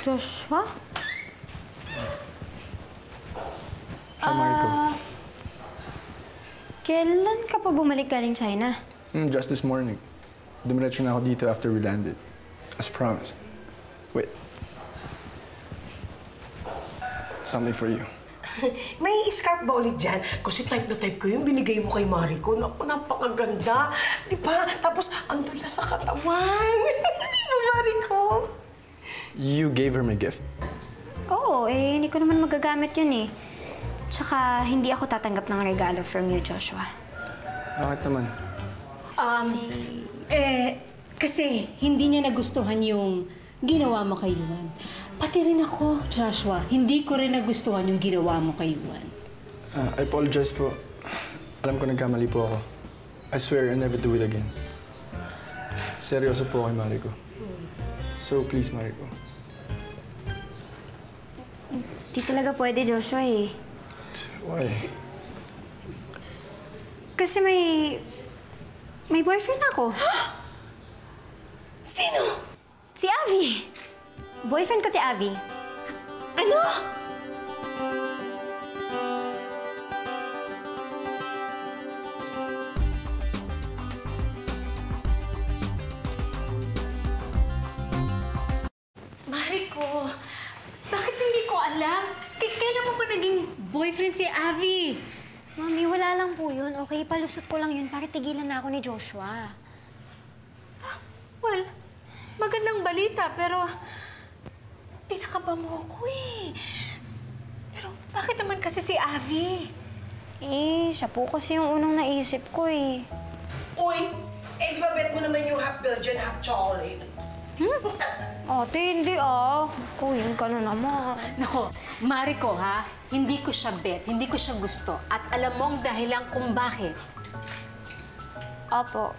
Joshua? Hi, Mariko. Kailan ka pa bumalik galing China? Just this morning. Dumiretso na ako dito after we landed. As promised. Wait. Something for you. May scarf ba ulit dyan? Kasi type na type ko yung binigay mo kay Mariko. Naku, napakaganda. Di ba? Tapos, ang dula sa katawan. Di ba, Mariko? You gave her my gift. Oo, hindi ko naman magagamit yun eh. Tsaka, hindi ako tatanggap ng regalo from you, Joshua. Bakit naman? Kasi hindi niya nagustuhan yung ginawa mo kay Yuan. Pati rin ako, Joshua, hindi ko rin nagustuhan yung ginawa mo kay Yuan. I apologize po. Alam ko nagkamali po ako. I swear I'll never do it again. Seryoso po kay Mariko. So please, Mariko. Di talaga pwede, Joshua eh. Why? Kasi may boyfriend ako. Sino? Si Avi. Boyfriend ko si Avi. Ano? Mariko, bakit hindi ko alam? Kailan mo ba naging boyfriend si Avi? Mami, wala lang po yun. Okay, palusot ko lang yun para tigilan na ako ni Joshua. Well, magandang balita, pero pinakaba mo ko eh. Pero bakit naman kasi si Avi? Siya po kasi yung unang naisip ko eh. Uy, di ba bet mo naman yung half Belgian, half chocolate? Ate, hindi ah. Kuyin ka na naman. Nako, Mariko ha, hindi ko siya bet, hindi ko siya gusto. At alam mo ang dahilan kung bakit. Opo.